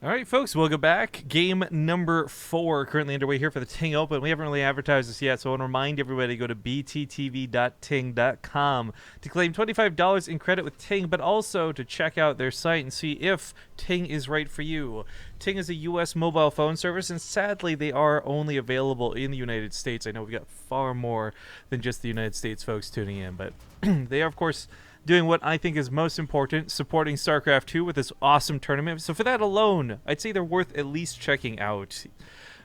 All right, folks, welcome back. Game number 4 currently underway here for the Ting Open. We haven't really advertised this yet, so I want to remind everybody to go to bttv.ting.com to claim $25 in credit with Ting, but also to check out their site and see if Ting is right for you. Ting is a U.S. mobile phone service, and sadly, they are only available in the United States. I know we've got far more than just the United States folks tuning in, but they are, of course, doing what I think is most important, supporting StarCraft 2 with this awesome tournament. So for that alone, I'd say they're worth at least checking out.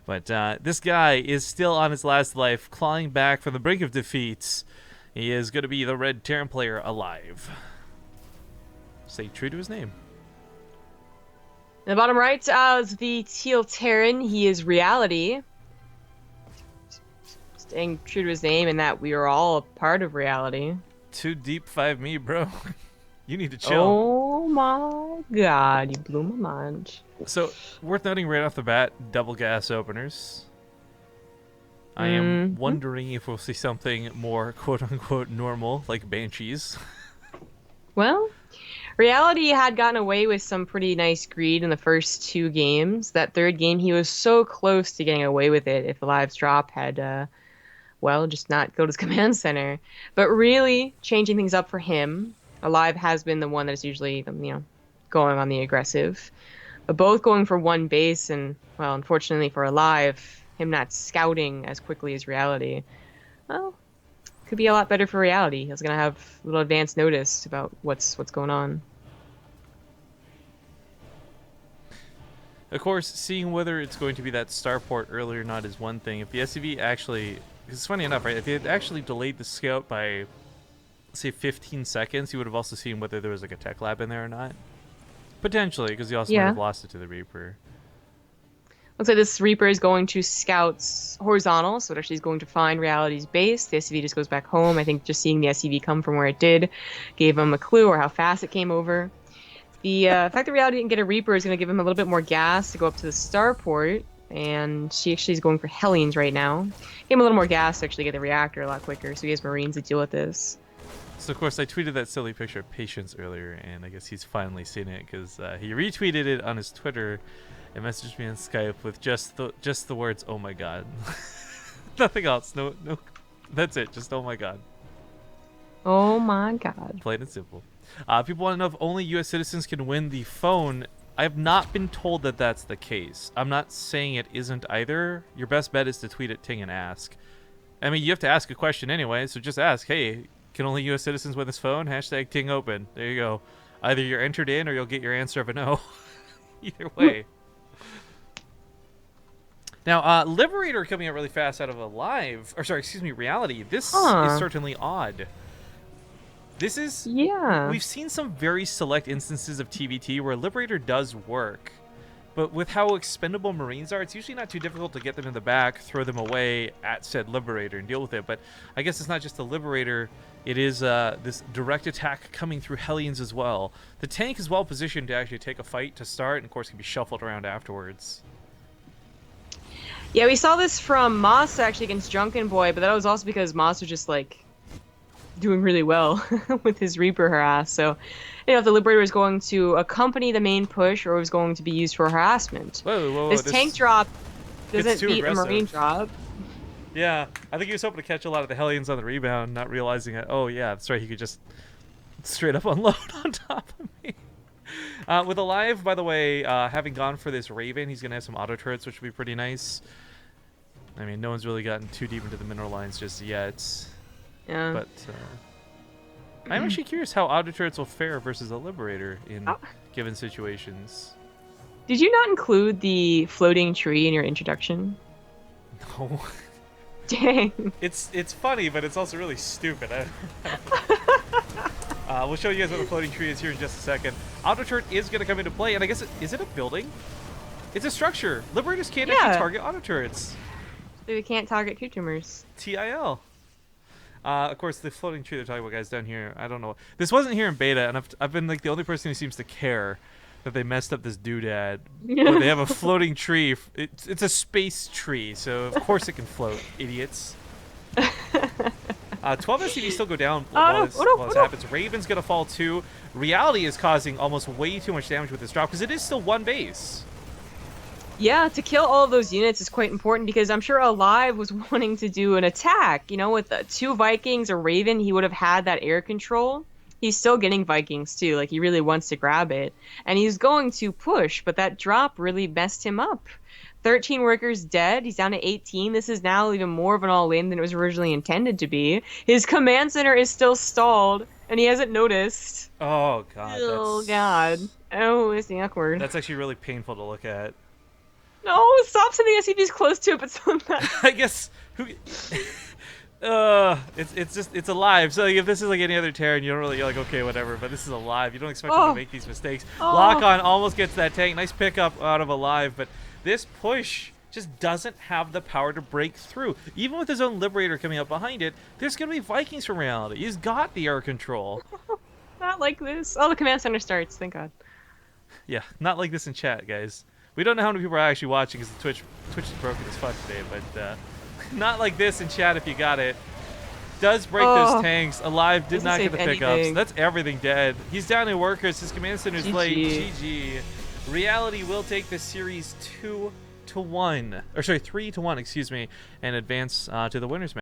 But this guy is still on his last life, clawing back from the brink of defeat. He is going to be the Red Terran player aLive. Stay true to his name. In the bottom right is the Teal Terran. He is reality. Staying true to his name in that we are all a part of reality. Too deep 5 me, bro. You need to chill. Oh my god, you blew my mind. So, worth noting right off the bat, double gas openers. I am wondering if we'll see something more quote-unquote normal, like Banshees. Well, reality had gotten away with some pretty nice greed in the first 2 games. That third game, he was so close to getting away with it if aLive's drop had... well, just not go to his command center. But really changing things up for him. aLive has been the one that is usually, going on the aggressive. But both going for 1 base, and, well, unfortunately for aLive, him not scouting as quickly as reality, well, could be a lot better for reality. He's going to have a little advance notice about what's going on. Of course, seeing whether it's going to be that starport early or not is one thing. If the SCV actually... It's funny enough, right? If they had actually delayed the scout by, say, 15 seconds, you would have also seen whether there was like a tech lab in there or not. Potentially, because you also might have lost it to the Reaper. Looks like this Reaper is going to scout horizontal, so it actually is going to find reality's base. The SCV just goes back home. I think just seeing the SCV come from where it did gave him a clue, or how fast it came over. The fact that reality didn't get a Reaper is going to give him a little bit more gas to go up to the starport. And she actually is going for Hellions right now. Give him a little more gas to actually get the reactor a lot quicker, so he has Marines to deal with this. So, of course, I tweeted that silly picture of Patience earlier, and I guess he's finally seen it, because he retweeted it on his Twitter and messaged me on Skype with just the words, "Oh my god." Nothing else. No. That's it. Just, "Oh my god." Oh my god. Plain and simple. People want to know if only U.S. citizens can win the phone. I have not been told that that's the case. I'm not saying it isn't either. Your best bet is to tweet at Ting and ask. I mean, you have to ask a question anyway, so just ask, hey, can only U.S. citizens win this phone? Hashtag Ting Open. There you go. Either you're entered in or you'll get your answer of a no. Either way. Now, Liberator coming out really fast out of aLive. Or sorry, excuse me, Reality. This is certainly odd. This is... Yeah. We've seen some very select instances of TvT where Liberator does work. But with how expendable Marines are, it's usually not too difficult to get them in the back, throw them away at said Liberator and deal with it. But I guess it's not just the Liberator. It is this direct attack coming through Hellions as well. The tank is well positioned to actually take a fight to start, and of course can be shuffled around afterwards. Yeah, we saw this from Moss actually against Drunken Boy, but that was also because Moss was just like... doing really well with his Reaper harass. So, if the Liberator is going to accompany the main push or is going to be used for harassment. Whoa, this tank drop doesn't beat a Marine drop. Yeah, I think he was hoping to catch a lot of the Hellions on the rebound, not realizing that, oh yeah, that's right, he could just straight up unload on top of me. With aLive, by the way, having gone for this Raven, he's going to have some auto turrets, which would be pretty nice. I mean, no one's really gotten too deep into the mineral lines just yet. Yeah. But I'm actually curious how auto turrets will fare versus a Liberator in given situations. Did you not include the floating tree in your introduction? No. Dang. It's funny, but it's also really stupid. We'll show you guys what the floating tree is here in just a second. Auto turret is going to come into play, and I guess is it a building? It's a structure. Liberators can't actually target auto turrets. They can't target Q-tumors. TIL. Of course, the floating tree they're talking about, guys, down here, I don't know. This wasn't here in beta, and I've been like the only person who seems to care that they messed up this doodad. Where they have a floating tree. It's a space tree, so of course it can float, idiots. 12 SCVs still go down while this happens. Raven's going to fall too. Reality is causing almost way too much damage with this drop because it is still one base. Yeah, to kill all of those units is quite important because I'm sure aLive was wanting to do an attack. You know, with the two Vikings, a Raven, he would have had that air control. He's still getting Vikings too, like he really wants to grab it. And he's going to push, but that drop really messed him up. 13 workers dead. He's down to 18. This is now even more of an all-in than it was originally intended to be. His command center is still stalled, and he hasn't noticed. Oh god, Oh god. Oh, it's awkward. that's actually really painful to look at. No, stop sending SCVs close to it, but so that. I guess who. It's aLive. So like, if this is like any other Terran, you don't really, you're like, okay, whatever. But this is aLive. You don't expect them to make these mistakes. Lock on almost gets that tank. Nice pickup out of aLive, but this push just doesn't have the power to break through. Even with his own Liberator coming up behind it, there's gonna be Vikings from reality. He's got the air control. Not like this. Oh, the command center starts. Thank God. Yeah, not like this in chat, guys. We don't know how many people are actually watching because the Twitch is broken as fuck today, but not like this in chat if you got it. Does break those tanks. aLive did not get the pickups. That's everything dead. He's down to workers. His command center's played. GG. Reality will take this series 2-1. Or sorry, 3-1, excuse me, and advance to the winners match.